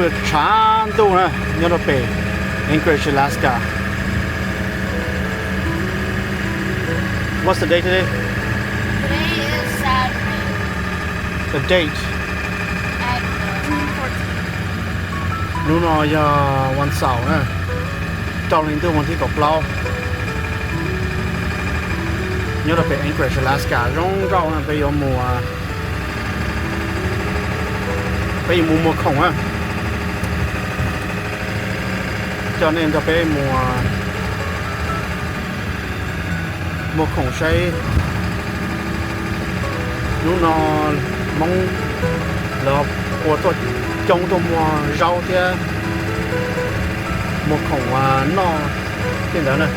mưa chán tu nè nhớ nó bể Anchorage, Alaska. What's the date today? Today is Saturday The date. at June 14th. Lúc nào giờวันเสาร์นะtrong linh tưวันที่กับเราnhớ là về Anchorage, Alaska rong rau là bây giờ mùa khổng á, cho nên cho bây mùa khổng say lúc nó mong là của tôi trong tôi mùa rau thì mùa khổng nó cái đó này.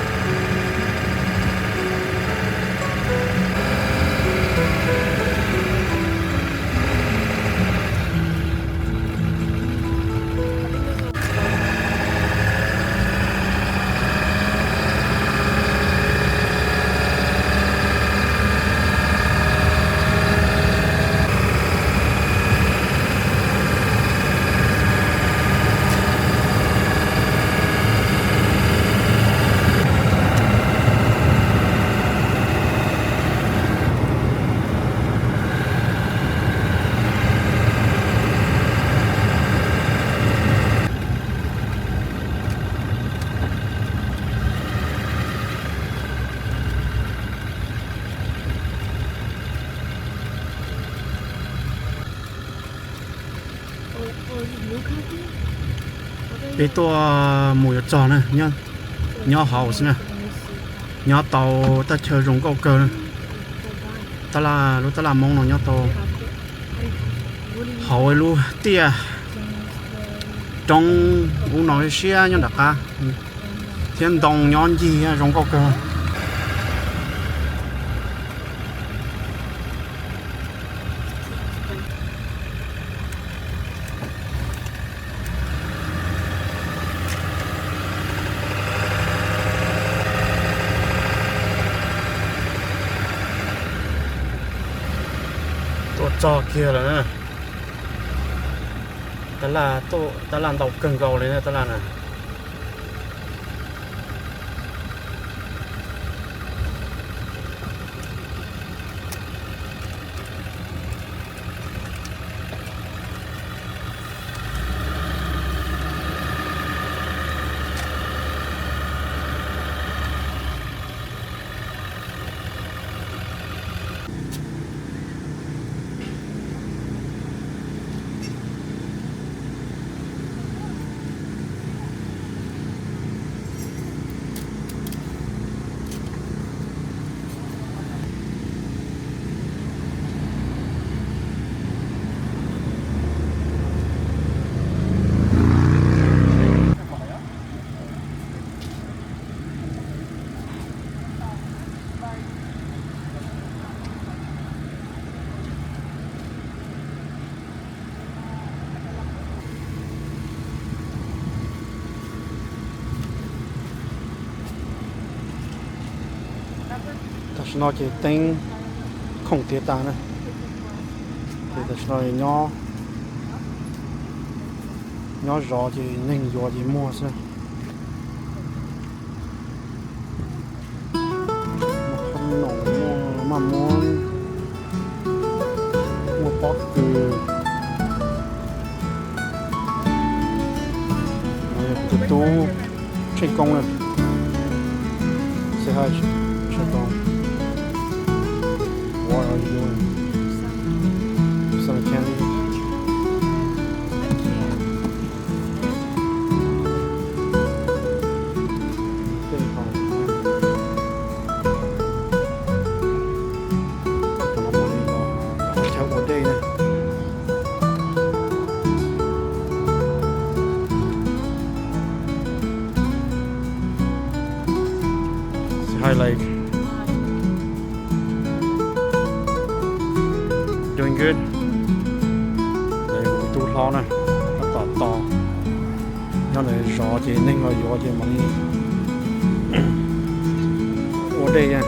Cái tua mùi tròn này nhá, nhỏ hậu xin nè, nhỏ tàu ta chơi rồng câu cơ này, ta là lúc ta làm mong nó nhỏ tàu hậu luôn tia trong u nói xe nhá đặc à, thiên đồng nhon gì rồng câu cơ. Cho kia là nè, đó là tôi đã làm đầu cần gầu này nè, đó là nè. Nó chỉ tên không tiết ta này thì nó nhỏ rõ thì nên rõ thì mua xem không nổ mua mà mua bó từ tú chơi công này sẽ hai chơi công. What are you doing? Some candy? Highlight. Doing good. Đây tu lo này, nó to, nó này rõ thì nên là rõ thì mình ở đây nha.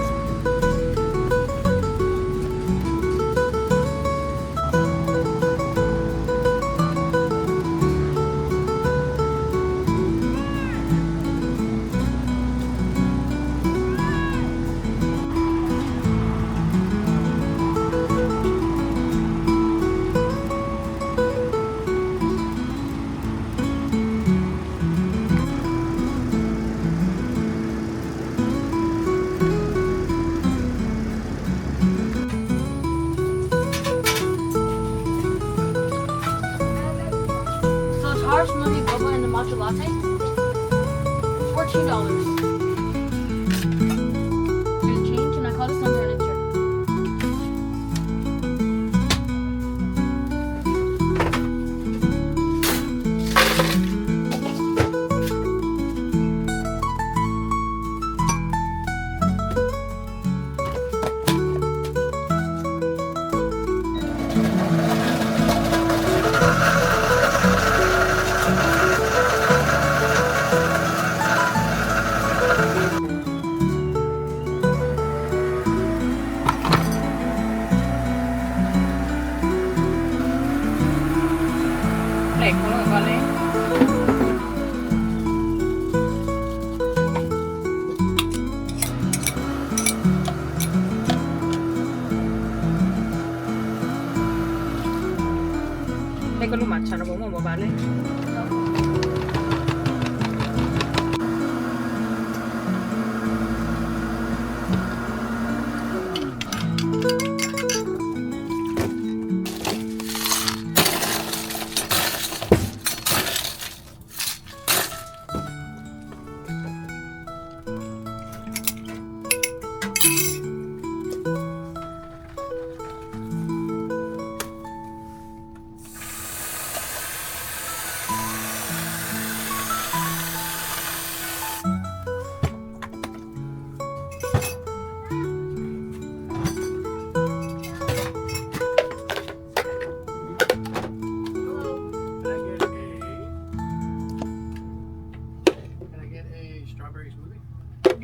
You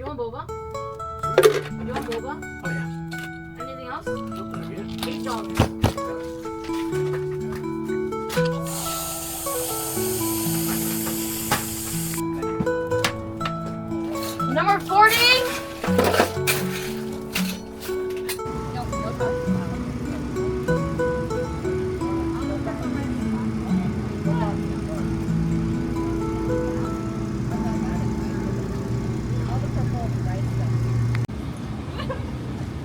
want boba? You want boba? Oh yeah. Anything else? Yeah. $8. Number 40.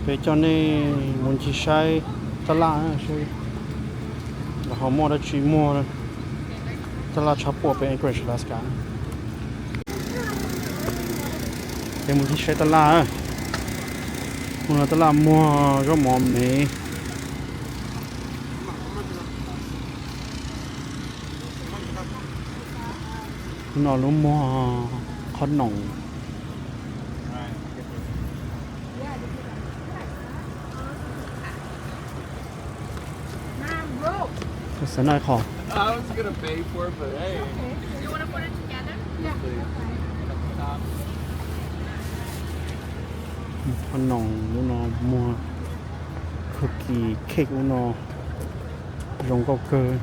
Về cho nên muốn chỉ sai ta la sai là họ mua đã chỉ mua rồi ta la chắp bộ về Anchorage Alaskan để muốn chỉ sai ta la muốn ta la mua rau mò mì nó luôn mua khăn nồng sẽ nói khó I was gonna pay for it, but hey. You want to put it together? khăn nồng nó mua cookie cake nó rong cao cơ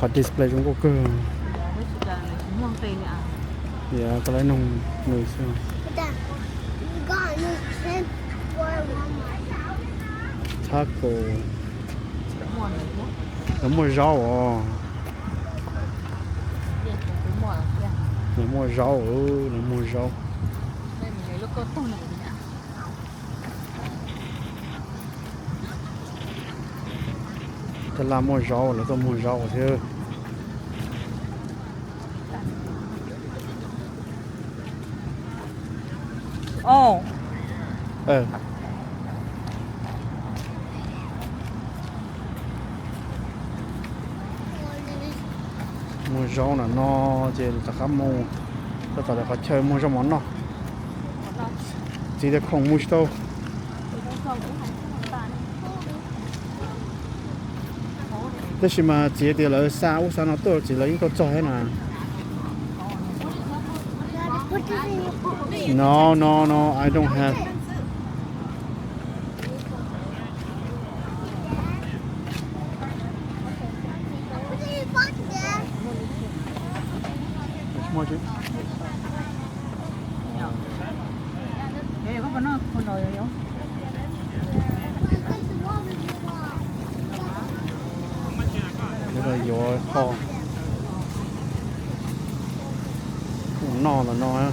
họ display rong cao cơ dạ cái lấy nồng người xưa taco nó mua rau à nó mua rau nó mua rau ta làm mua rau là tôi mua rau chứ Ồ, mua rau là nó chỉ là các mua tất cả các chơi mua rau món nó chỉ để không mua đâu thế thì mà chỉ để là sao nó tôi chỉ lấy cái trò này no I don't have mua chứ để có nó con rồi rồi không? cái này vô kho no là no á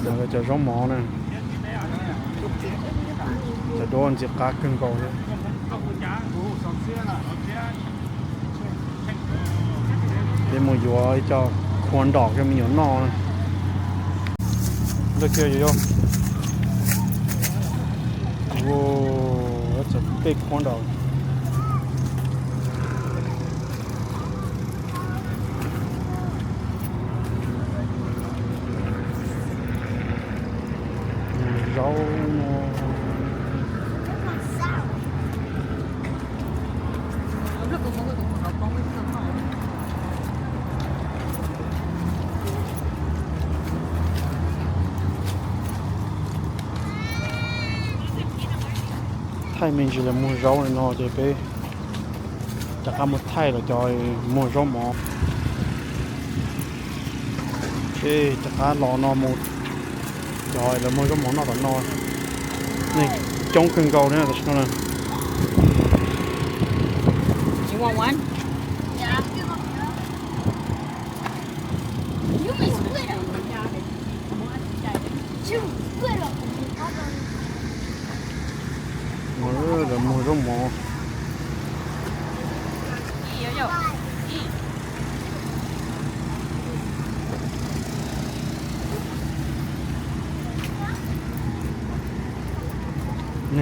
rồi cái chợ rau mỏ này chợ đồ ăn chỉ cá cưng cầu thôi để mua vô cho khoan đỏ cho mình nhớ no này được chưa gì không whoa that's a big corn dog rau thay mình chỉ là mua rau này nó thì bé chắc là một thay là cho mua rau mỏ thế chắc là lò nó một rồi là mua rau mỏ nó còn no này trong cưng cầu nữa là sao nè You want one? Yeah. You may split them. You split them. là mua rau mỏ Gì vậy?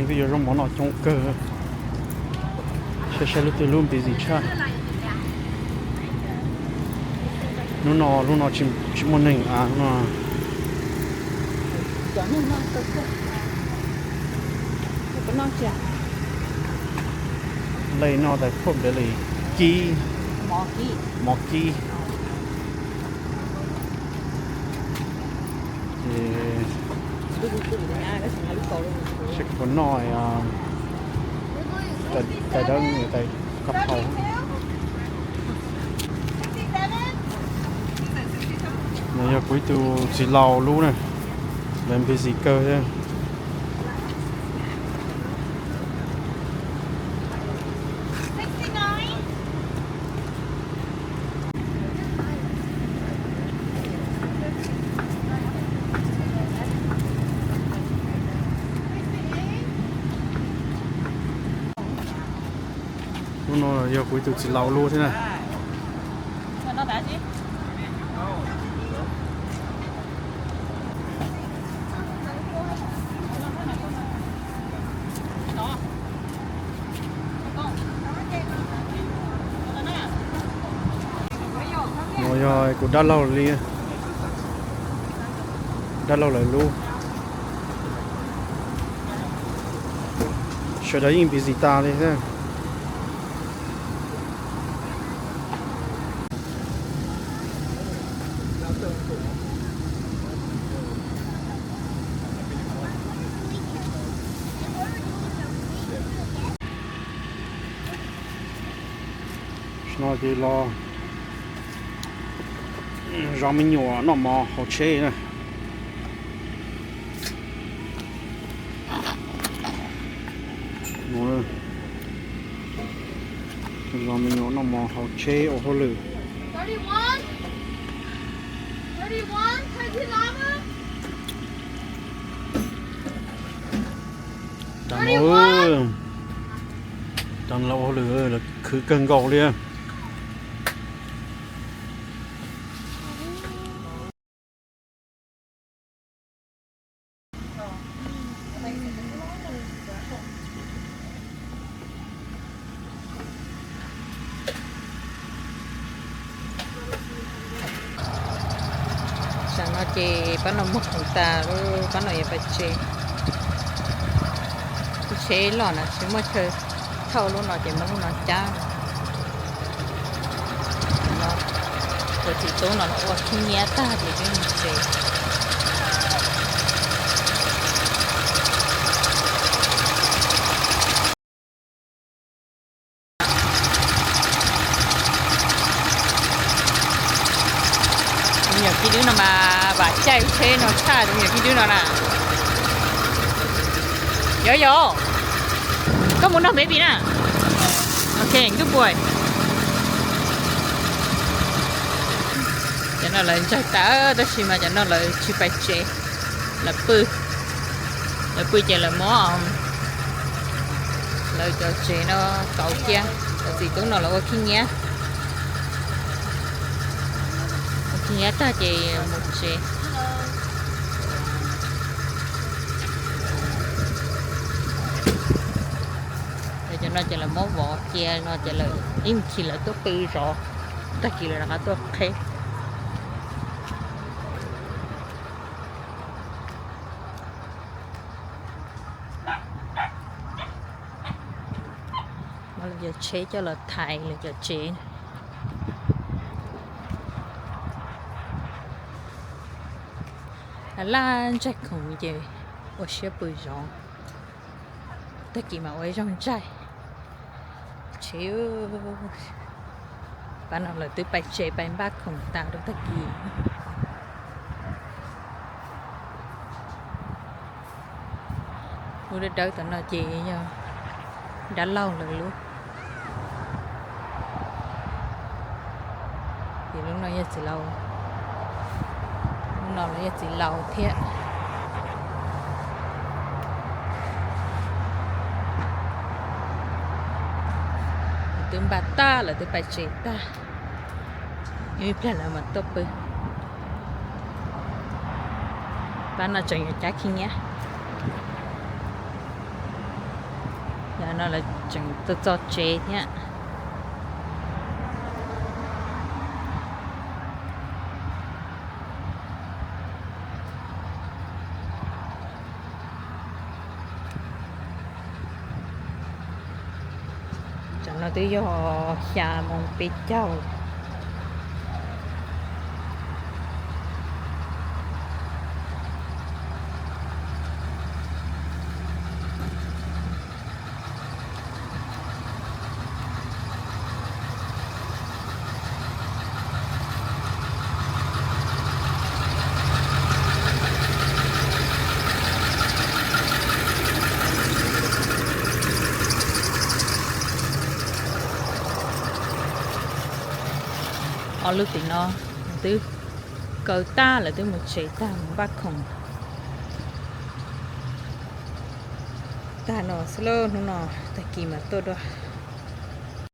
bây giờ trong món nó trong cơ sẽ lúc từ luôn bị gì cha lúc nó chỉ muốn hình nó lấy nó tại phốp để lấy chi mỏ chi thì sẽ có nồi tại đó người ta cặp hậu này giờ cuối tu chỉ lau luôn này làm cái gì cơ thế nó giờ cuối tu chỉ lau luôn thế này nó đã chứ rồi cũng đã lâu rồi đã lâu rồi luôn sợ đấy in bị gì ta đi thế nó thì lo rau mình nhỏ nó mò hot chế này rồi rau mình nhỏ nó mò hot chế ở hồ lử 31 31 29 đàn ơi đàn lâu hồ lử là cứ cần gạo liền nó chỉ bắt nó mất chúng ta rồi bắt nó phải chế lò nè chứ mà chơi thâu luôn nó chỉ mất nó chán nó rồi chỉ tối nó có khi nhé ta thì cái mình chế nhiều khi đứa nào mà bà chạy thế nó xa được nhiều khi đứa nào nè yo có muốn đâu baby nè ok good boy cho nó lên chạy ta đó xí mà cho nó là chỉ phải chế là bự chạy là mỏ là cho chế nó cậu kia tại vì chúng nó là có kinh nhá nhé ta chỉ một chế để cho nó chỉ là món vỏ kia nó chỉ là im chỉ là tốt bự rõ ta chỉ là nó tốt ok nó là giờ chế cho là thải là giờ chế là chạy không gì, tôi sẽ bơi rong, tất cả mọi người rong chạy, chiếu, bạn nào là từ bài chế bài bác không tạo được tất cả, tôi đã đợi tận nó chị nha, đã lâu rồi luôn, thì lúc này chỉ lâu. Nó là chỉ lâu thiệt từ bà ta là từ bà chị ta như thế là mà tốt bự bạn nào chọn trái khi nhé giờ nó là chừng tôi cho chế nhá chẳng nó tới do xa mong bị châu lúc thì nó từ cờ ta là từ một chế ta một bác không ta nó slow nó ta kỳ mà tôi đó